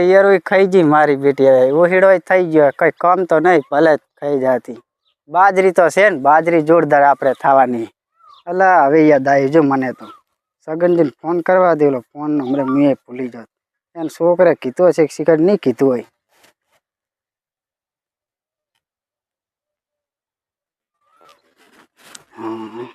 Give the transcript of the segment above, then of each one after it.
યાર ખાઈ ગઈ મારી બેટી હવે ઓહીડો થઈ ગયો કઈ કમ તો નહીં ભલે ખાઈ જાતી બાજરી તો છે ને બાજરી જોરદાર આપણે થવાની એટલે હવે યાદ આવી જો મને તો સગનજીને ફોન કરવા દેલો ફોન હમણાં મેં ભૂલી જાત એને છોકરે કીધું હશે શિખર નહીં કીધું હોય હા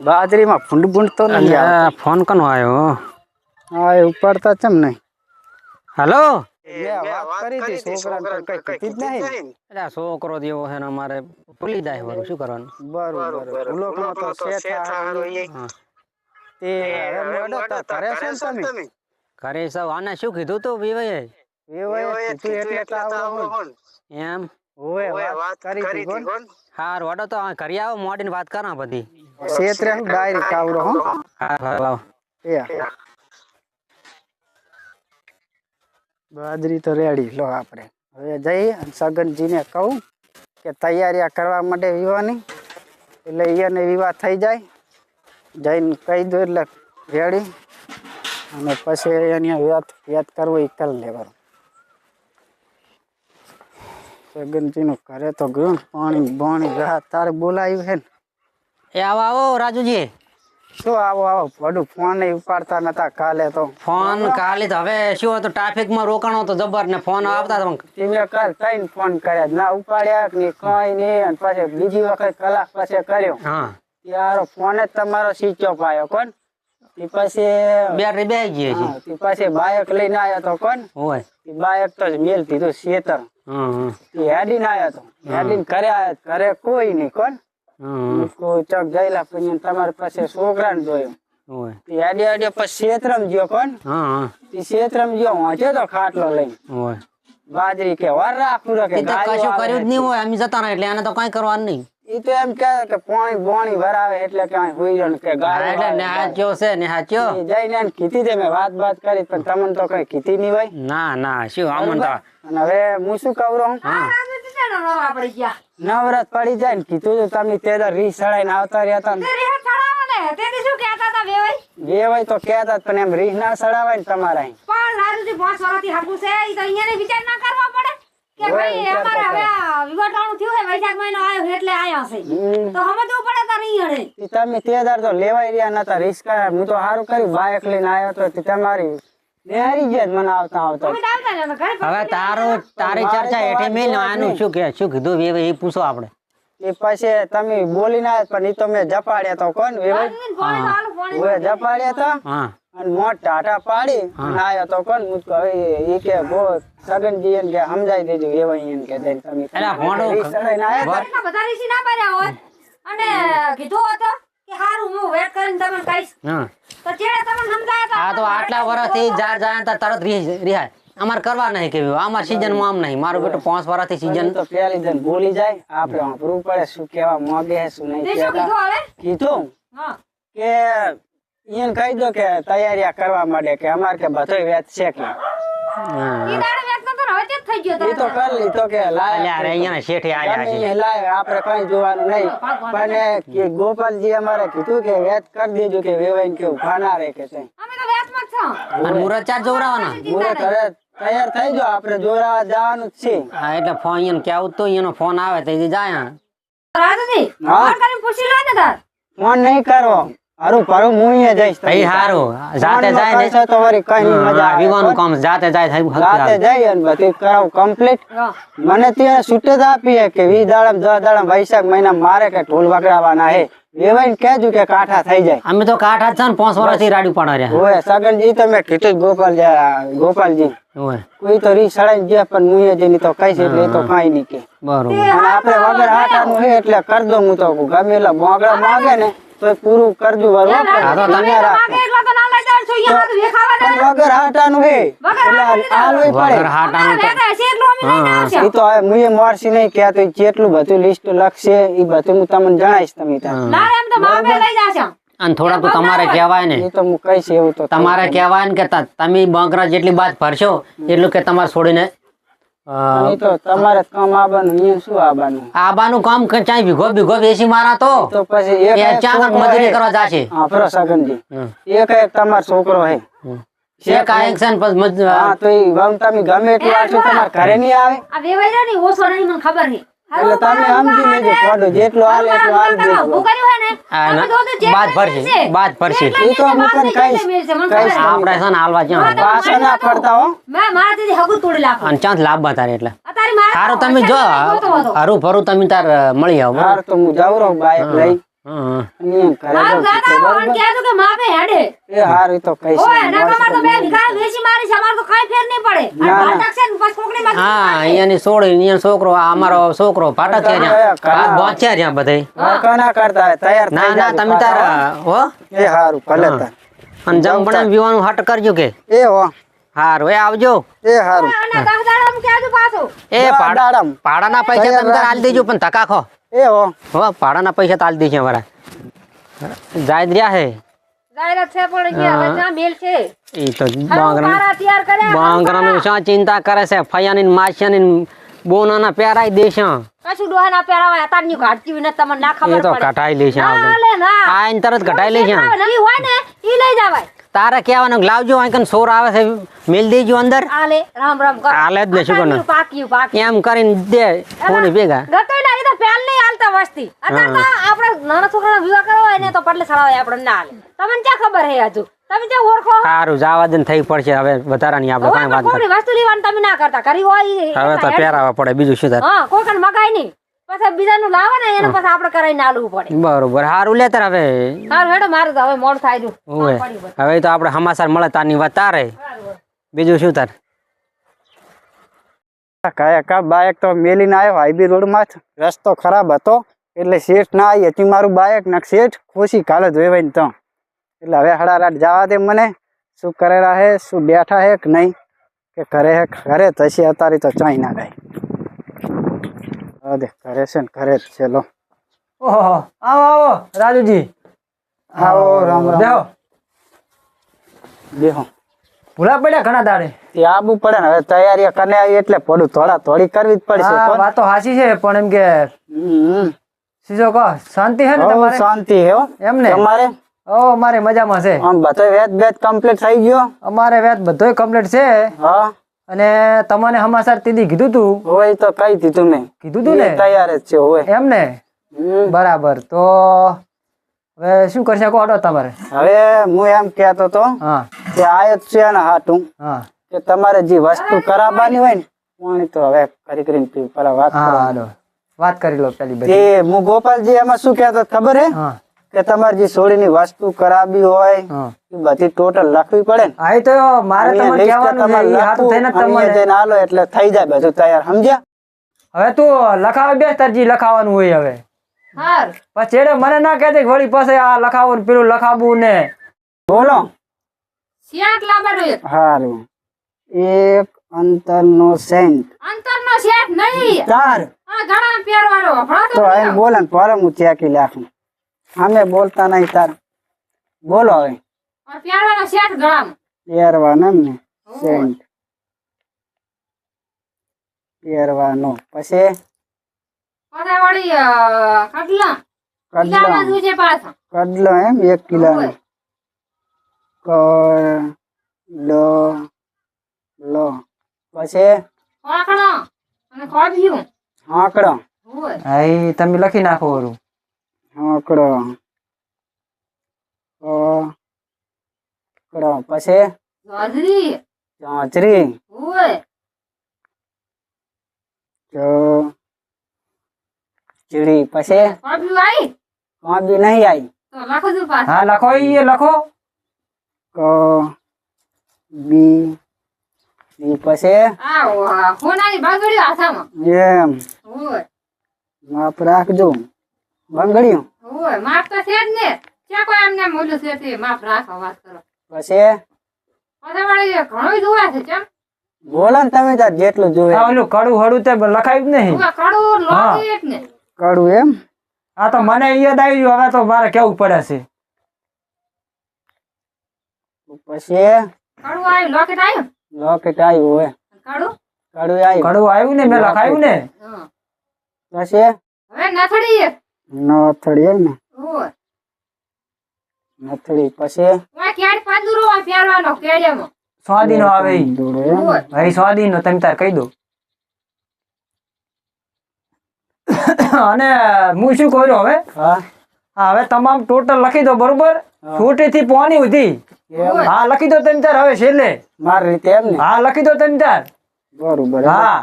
बाजरी में फुंड बुंड तो नहीं आ फोन कनो आयो हां ये ऊपरता चम नहीं हेलो ये बात करी थी छोकरा कई कती नहीं एला छोकरो देवो है ने मारे भूली जाय वरु શું કરવાનું बरोबर लोकनो तो सेठ हारो ये ते अरे मेडो ता करे છે તમે કરે સૌ આને શું કીધું તો વેવાય તું એટલે કાવડો એમ ઓએ વાત કરી હતી કોણ હાર વડો તો કરી આવો મોડીને વાત કરા બધી ક્ષેત્રે ડાયરેક્ટ કાવડો હો હા લાવ એ બાજરી તો રેડી લો આપણે હવે જઈ અને સગનજીને કહું કે તૈયારી કરવા માટે વિવાહની એટલે એને વિવાહ થઈ જાય જઈને કહી દો એટલે રેડી અને પછી એની વ્યાત કરવો એ કરી લેવાનું સગનજીનું ઘરે તો ગયું પાણી બાણી ઘા તારે બોલાયું છે ને એ આવો આવો રાજુજી શું આવો વડું ફોન નહીં ઉપાડતા નતા કાલે તો ફોન કાલે તો હવે શું હતું ટ્રાફિક માં રોકાણો તો જબર ને ફોન આવતા તમે કાલ કઈ ફોન કર્યા ના ઉપાડ્યા કે કઈ નહીં અને પછી બીજી વખત કલાક પછી કર્યો હા યાર ફોન જ તમારો સ્વિચ ઓફ આવ્યો કોણ તે પછી બેટરી બેહી ગઈ છે તે પછી બાઇક લઈને આવ્યો તો કોણ ઓય તે બાઇક તો મેલ દીધું શેતર તે હેડીને આવ્યો તો હેડીને ઘરે કોઈ નહીં કોણ કોઈ ચોક જઈલા પછી તમારી પાસે છોકરાને જોયો ઓય તે હેડી પછી ક્ષેત્રમ ગયો કોણ તે ક્ષેત્રમ ગયો વાંચે તો ખાટલો લઈને ઓય બાજરી કે વાર રાખું કે કશું કર્યું જ નહીં હોય અમે જતા રહે એટલે આને તો કઈ કરવાનું નહીં ઈ તો એમ કે પાણી બોણી ભરાવે એટલે કાંઈ હોઈ રહ્યો કે ગાય એટલે નેહાચ્યો છે નેહાચ્યો જઈને એને કીધી તે મેં વાત કરી પણ તમને તો કઈ કીધી નહીં હોય ના ના શું આમન તો અને હવે હું શું કહું રહું નવરાત પડી જાય ને કીધું તો તમે તે રી સડાઈને આવતા રહ્યા હતા વેવાય તો કહેતા પણ એમ રીહ ના સડાવાય ને તમારા કે ભાઈ અમારે હવે વિવાટાણું થયું હે વૈશાખ મહિનો આવ્યો એટલે આયા છે તો સમજવું પડે તાર ઈ હડે તમે તેદાર તો લેવાઈ રહ્યા નતા રિસ્ક હું તો સારું કર્યું બાઇક લઈને આવ્યો તો તમારી નેહરી જ મને આવતા હવે તારી ચર્ચા હેઠે મેલ આનું શું કીધું વેવે એ પૂછો આપણે એ પછી તમે બોલી ના પણ ઈ તો મેં જપાડ્યા તો કોણ વેવાય જપાડ્યા તો હા અને મોટ ટાટા પાડી આયો તો કોણ મુજકો ઈ કે બો સગનજી એન કે સમજાઈ દેજો એવાય એન કે તમે એલા ભોંડો બધા રીસી ના પાડ્યા હોત અને કીધું હતો કે હારું હું વેટ કરીને તમને કહીશ તો ચેડે તમને સમજાયા આ તો આટલા વર્ષથી જાર જાય તરત રિહાય અમાર કરવા નહીં કેવું અમાર સીઝન માં આમ નહીં મારું બેટો 5 વર્ષથી સીઝન તો પેલી જન બોલી જાય આપણે વાપરવું પડે શું કેવા માંગે શું નહીં કહેતા કીધું કે ઈન કહી દો કે તૈયારી કરવા માટે કે અમાર કે બધોય વેચ છે કે ઈ દાડે વેચ તો હવે જ થઈ ગયો ઈ તો કર લીધો કે લાય અરે અહીંયા શેઠે આયા છે લાય આપણે કઈ જોવાનું નહીં પણ કે ગોપાલજી અમારે કીધું કે વેચ કરી દેજો કે વેવાઈને કે ઉભા ના રહે કે છે અમે તો વેચ માં છો અને મુરત ચાર જોરાવાના મુરત હવે તૈયાર થઈ જો આપણે જોરાવા જવાનું જ છે હા એટલે ફોન એને કેવું તો એનો ફોન આવે તો જાય રાજજી ફોન કરીને પૂછી લો ને તાર ફોન નહીં કરો હારું પારું હું અહીંયા જઈશ ભાઈ હારું જાતે જાય ને તો વળી કઈ નહીં મજા આવે વિવાનું કામ જાતે જાય થાય જાતે જઈ અને બધું કરાવ કમ્પ્લીટ મને ત્યાં છૂટે જ આપીએ કે 20 દાડા 10 દાડા વૈશાખ મહિના મારે કે ઢોલ વગડાવાના હે વેવાઈને કહેજો કે કાઠા થઈ જાય અમે તો કાઠા છે ને 5 વર્ષથી રાડી પાડા રહ્યા ઓય સગનજી તો મેં કીધું ગોપાલજી ઓય કોઈ તો રી સડાઈ ગયા પણ હું જેની તો કઈ છે એટલે તો કાઈ નહીં કે બરોબર અને આપણે વગર આટાનું હે એટલે કર દો હું તો ગમે એટલે મોગળા માંગે ને તો પૂરું કરજો આ તો તમે માગે એટલો તો ના લઈ જાવ છો ઈ હાથ વેખાવા દે વગર આટાનું હે એટલે આલવી પડે વગર હાટાનું તો વેખા છે એટલું અમે લઈ જાવ ઈ તો મુએ મોરસી નહીં કે તો જેટલું બધું લિસ્ટ લખશે ઈ બધું હું તમને જણાઈશ તમે ત્યાં ના એમ તો બાપે લઈ જાશો અને થોડા તો તમારે કહેવાય ને ઈ તો હું કહીશ એવું તો તમારે કહેવાય ને કે તમે બંગરા જેટલી બાત ભરશો એટલું કે તમારે છોડીને એ તો તમારે કામ આવવાનું અહીંયા શું આવવાનું આબાનું કામ ચાઈ ભીગો વેસી મારા તો તો પછી એક એ ચાંગક મજૂરી કરવા જાશે હા પ્રો સગનજી એક તમારો છોકરો હે છે કાંઈક છે ને પછી હા તો એ વમ તમે ગમે એટલું આટલું તમારા ઘરે નહીં આવે આ વેવાઈ ને ઓછો નહીં મને ખબર છે એટલે તમે સમજી લેજો પડો જેટલો હાલે એટલો હાલ દેજો હું કર્યું હે ને તમે તો જે બાદ ફરશે એ તો હું તને કહીશ આપણે છે ને હાલવા જ્યાં પાછા ના પડતા હો મેં મારા દીદી હગું તોડી નાખું અને ચાંદ લાભ બતારે એટલે અત્યારે મારા સારું તમે જો હરું ફરું તમે તાર મળી આવો હાર તો હું જાઉં રહું બાઈક લઈ અહીંયા ઘરે મારું જાઉં દાદા પણ કહેતું કે માપે હેડે એ હાર એ તો કહીશ ઓય ના કમાર તો બે વિઘા વેચી મારી છે અમાર તો કાઈ ફેર નહીં પડે અને ના, ના. ભાટક છે ને પછી કોકની માં હા અહીંયાની સોળી અહીંયા છોકરો આ અમારો છોકરો ફાટક છે જ્યાં પહોંચ્યા જ્યાં બધે કના કરતા હોય, તૈયાર ના થઈ ના જાજો તમે તાર હો એ હારું ભલે તાર અને જમવાનું પીવાનું હટ કરજો કે એ હો હારું એ આવજો એ હારું અને દાદામ કહેતું પાછું એ દાડામ ભાડાના પૈસા તમે તાર આલી દેજો પણ ધક્કા ખો એ હો હો ભાડાના પૈસા તો આલી દેજો અમારા જાયદ રહ્યા હે જાહેરાત છે પણ અહીંયા હવે ત્યાં મેલ છે એ તો હવે બાંગરા મારા તૈયાર કર્યા બાંગરાનું શું ચિંતા કરે છે ફયાની માસિયાની બોનાના પેરાઈ દેશે કશું ડોહાના પહેરાવાય અતારની ઘાટતી વિને તમને ના એ ખબર તો પડે કટાઈ લેશે ના લે ના આઈને તરત કટાઈ લેશે નવી હોય ને ઈ લઈ જવાય તારે કહેવાનું લાવજો અહીં સોર આવે છે મેલ દેજો અંદર આલે રામ રામ કર આલે જ ને શું કરવાનું? પાક્યું એમ કરીને દે કોની ભેગા ગતોય ના ઈ તો પહેલ નહીં હાલતા વસ્તી અત્યારે તો આપણે નાના છોકરાનો વિવાહ કરવો હોય ને તો પડલે સળાવે આપણે ના હાલે તમને ક્યાં ખબર હે હજુ તમે જે ઓળખો સારું જવા દે ને થઈ પડશે હવે વધારાની આપણે કાંઈ વાત કોઈ વસ્તુ લેવાનું તમે ના કરતા કરી હોય ઈ હવે તો પહેરાવા પડે બીજું શું થાય હા કોઈ કણ મગાય નહીં પછી બીજાનું લાવે ને એને પછી આપણે કરાઈને આલવું પડે બરોબર સારું લે તાર હવે હારું હેડો મારું તો હવે મોડું થાય રહ્યું. ઓવે હવે તો આપણે સમાચાર મળે તારની વાત તારે બીજું શું તાર કાયા કા બાઇક તો મેલીને આવ્યો હાઈબી રોડમાં જ રસ્તો ખરાબ હતો એટલે શેઠ ના આવી હતી મારું બાઇક ને શેઠ ખુશી કાલે જોઈ ને તો એટલે હવે હડારાટ જવા દે મને શું કરેલા હે શું બેઠા હે કે નહીં કે ઘરે હે ઘરે તસી અત્યારે તો ચાઈ ના ગાય દે ઘરે છે ને ઘરે જ છે લો ઓહો આવો આવો રાજુજી આવો રામ રામ બેહો બેહો ભૂલા પડ્યા ઘણા દાડે તે આબુ પડે ને હવે તૈયારી કરીને આવી એટલે પડું થોડી કરવી જ પડશે હા કોણ? વાતો હાચી છે પણ એમ કે હમ. સીધો કહો શાંતિ છે ને હઉ, તમારે શાંતિ હે હો. એમને તમારે ઓ અમારે મજામાં છે આમ બધો વેચ કમ્પ્લીટ થઈ ગયો અમારે વ્યાજ બધોય કમ્પ્લીટ છે હા અને તમને સમાચાર તીધી કીધું તું હોય તો કહી દીધું મેં કીધું તું ને એ તૈયાર જ છે હોય એમને હમ. બરાબર તો હવે શું કરશે કહો તમારે હવે હું એમ કહેતો તો હા કે આયો જ છે ને હાટું હા કે તમારે જે વસ્તુ કરાવવાની હોય ને પાણી તો હવે કરીને પી પેલા વાત હા કરો હાલો વાત કરી લો પેલી બધી તે હું ગોપાલજી એમાં શું કહેતો ખબર હે હા કે તમારે જે સોડીની વસ્તુ કરાવવી હોય હા એ બધી ટોટલ લખવી પડે ને હા એ તો મારે તમને કહેવાનું છે ઈ હાથું થઈને જ અહીંયા તમને જઈને આલો એટલે થઈ જાય બધું તૈયાર સમજ્યા હવે તું લખાવે બે તરજી લખાવાનું હોય હવે હારું પછી છેડે મને ના કહેતી કે વળી પાસે આ લખાવું ને પેલું લખાવું ને બોલો શેઠ લાવવાનો એક હારું એક અંતરનો સેન્ટ અંતરનો શેઠ નહીં ચાર આ ઘણા પહેરવાનો વપરાતો તો અહીં બોલે ને પર હું ચેકી નાખું અમે બોલતા નહીં તાર બોલો હવે પહેરવાનો શેઠ ગળામાં પહેરવાનો ને સેન્ટ પહેરવાનો પછી પછી વળી કડલા કિલ્લામાં કડલો દૂજે પાછા કડલો એમ 1 કિલોનો કડલો લો પછી વાકડો અને ખોડિયું આંકડો હોય હા ઈ તમે લખી નાખો ઓરું આંકડો આંકડો પછી જોજરી ચાંચરી હોય ચીડી પછી ખોડિયું આવી કોબી નહીં આવી તો લખો દઉં પાછા હા લખો ઈ લખો બી પછી આ હોનાની બાગડ્યો હાથામાં એમ હોય માપ રાખજો બંગડીયું હોય માપ તો છે જ ને ક્યાં કોઈ એમને મોલું છે તે માપ રાખો વાત કરો પછી પછી વળી ઘણું જોવા છે કેમ બોલો ને તમે તાર જેટલું જોવે આ ઓલું કડું હળું તે લખાયું જ નહીં હવે કડું લોહી જ ને કડું એમ આ તો મને યાદ આવી ગયું હવે તો મારે કેવું પડે છે પછી કડું આવ્યું લોકેટ આવ્યું લોકેટ આવ્યું હોય કડું કડું આવ્યું કડવું આવ્યું ને મેં લખાયું ને હા. પછી હવે નથડી નથડી ને ઓય નથડી પછી ઓય કેડ પાંદુરો આ પહેરવાનો કેડિયામાં સ્વાદીનો આવે ઈ. દોડો એમ. ઓય ભાઈ સ્વાદીનો તમે તાર કહી દો અને હું શું કર્યું હવે હા હા હવે તમામ ટોટલ લખી દો બરોબર હા. છોટી થી પોની સુધી એમ. હા લખી દો તમે તાર હવે છેલ્લે મારી રીતે એમ ને હા લખી દો તમે તાર બરોબર હા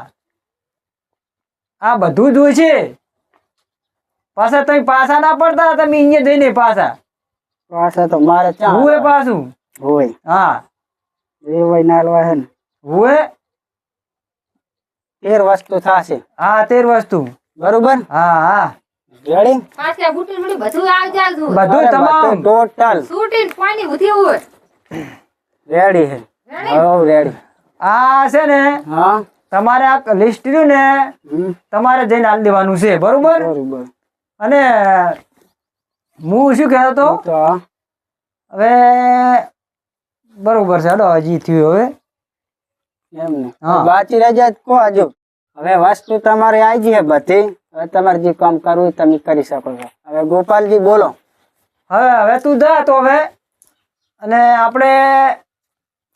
આ બધું જ હોય છે પાછા તમે પાછા ના પડતા તમે અહીંયા જઈને પાછા પાછા તો મારે હું ચા પાછું હોય હા એ વય નાલવા હે ને હું 13 વસ્તુ થાશે હા 13 વસ્તુ બરોબર હા હા રેડી પાછા બુટી બુટી બધું આવી જાય બધું તમામ ટોટલ સૂટીને પાણી ઉધી હોય રેડી હે રેડી હવ રેડી આ છે ને હા તમારે આ લિસ્ટ રહ્યું ને હમ. તમારે જઈને આલી દેવાનું છે બરોબર બરોબર અને હું શું કહેતો હતો તો આ હવે બરોબર છે હાલો હજી થયું હવે એમ ને હા. બાકી રજા કો હજુ હવે વસ્તુ તમારે આવી ગઈ હે બધી હવે તમારે જે કામ કરવું હોય તમે કરી શકો છો હવે ગોપાલજી બોલો હવે તું જા તો હવે અને આપણે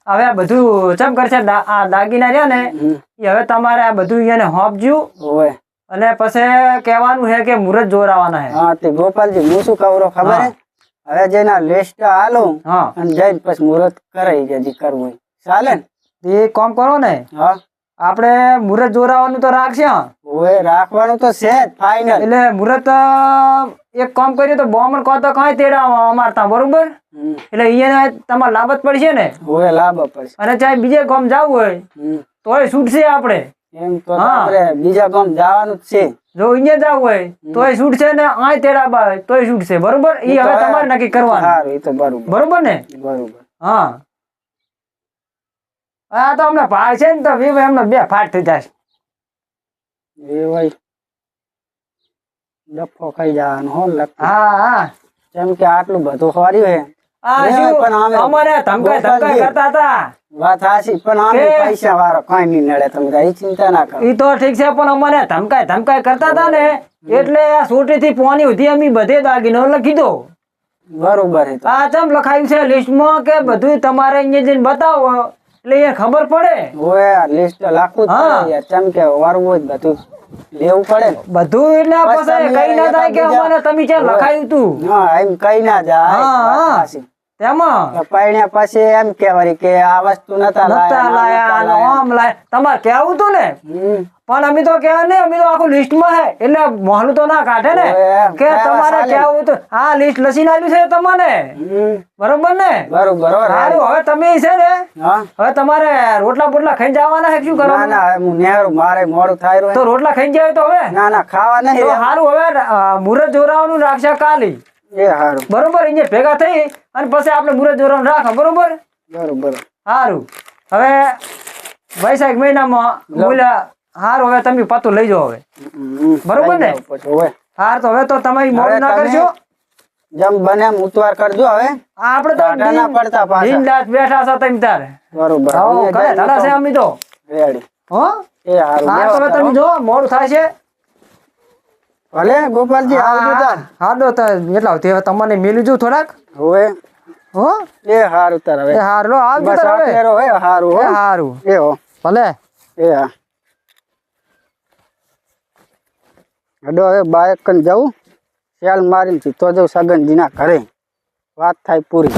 હવે આ બધું ચમ કરશે આ દાગીના રહ્યા ને હમ. એ હવે તમારે આ બધું એને હોપજ્યું ઓય અને પછી કહેવાનું છે કે મુહૂર્ત જોરાવાના છે હા તે ગોપાલજી હું શું કહું રહું ખબર હે હવે જેના લિસ્ટ આલો હા અને જઈને પછી મુહૂર્ત કરાઈ જાય જે કરવું હોય ચાલે ને એ કામ કરો ને હા આપણે મુહૂર્ત જોરાવાનું તો રાખશે હા. ઓય રાખવાનું તો છે જ ફાઇનલ એટલે મુહૂર્ત એક કામ કર્યું તો બોમણ કહો તો કઈ તેડા અમારતા બરોબર એટલે અહીંયા તમારે લાભત પડશે ને ઓય લાભ પડશે અને ચાહે બીજે ગામ જવું હોય હમ. તોય છૂટશે આપણે એમ તો હા. આપણે બીજા ગામ જવાનું જ છે જો અહીંયા જવું હોય તોય છૂટશે ને આ તેડા બા તોય છૂટશે બરોબર એ હવે તમારે નક્કી કરવાનું સારું એ તો બરોબર બરોબર ને બરોબર હા આ તો અમને ભાડ છે ને તો વિવો એમને 2 ફાટ થઈ જશે એ ભાઈ ડફો ખાઈ જવાનો હો લગતું હા હા કેમ કે આટલું બધું ખોર્યું હે આ એ શું પણ આમે અમારે ધમકાઈ ગોપાલજી. કરતા હતા વાત હાચી પણ આમે કે- પૈસા વાળો કઈ નહીં નડે તમે તારી ચિંતા ના કરો ઈ તો ઠીક છે પણ અમારે ધમકાઈ કરતા હતા ને એટલે આ સોટી થી પોની સુધી અમે બધે દાગીનો લખી દો બરોબર હે તો આ ચમ લખાયું છે લિસ્ટમાં કે બધું તમારે અહીંયા જઈને બતાવો એટલે એ ખબર પડે ઓય લિસ્ટ લાખું જ હા. પડે યાર કેમ કે વારવું જ બધું લેવું પડે ને બધું એટલે બસ પછી તમે કઈ ના થાય કે બીજા- અમારે તમે ક્યાં લખાયું તું હા એમ કઈ ના જાય હા, વાત હા. હાચી. તેમાં પૈણ્યા પછી એમ કેવાય કે આ વસ્તુ નતા નતા લાયા ને આમ લાયા તમારે કેવું તું ને હમ. પણ અમે તો કહેવા નહીં અમે તો આખું લિસ્ટમાં હે એટલે મોહલું તો ના કાઢે ને ઓય, કે કહેવા તમારે ચાલે. કેવું તો આ લિસ્ટ લસીને આવ્યું છે તમને હમ. બરોબર ને બરોબર હો, સારું હવે તમે છે ને હા હવે તમારે રોટલા બોટલા ખાઈ જવાના છે કે શું ના કરવાનું ના હવે હું નેહરું મારે મોડું થાય રહ્યું તો રોટલા ખાઈ જાય તો હવે ના ના ખાવા તો નહીં સારું હવે મુહૂર્ત જોરાવાનું રાખશે કાલી એ હારું બરોબર અહીંયા ભેગા થઈ અને પછી આપણે મુહૂર્ત જોરાવાનું રાખો બરોબર બરોબર સારું હવે વૈશાખ મહિનામાં બોલ્યા સારું હવે તમે પતું લઈ જાઓ હવે હમ. બરોબર ને? લઈ જાઓ પછી હવે. હાર તો હવે તો તમે મોડું ના તમે કરશો જેમ બને એમ ઉતવાર કરજો હવે આપણે તો ટાટા ના પડતા પાછા. દિન રાત બેઠા છો તમે તારે બરોબર આવો અમે કરે જઈને ધડા છે તો અમે તો રેડી હો એ હારું હા બેહો તો હવે તારો. તમે જો મોડું થાય છે ભલે ગોપાલજી આવજો તાર હા તો એટલા હવે તમને મેલું જો થોડાક હવે હો એ હારું તાર હવે એ હાર લો આવજો બસ તાર હવે આટલે રહો, એ હારું એ હો હારું એ હો ભલે એ હા હડો હવે બાઇક કન જવું શેલ મારીને સીધો જવું સગનજીના ઘરે વાત થાય પૂરી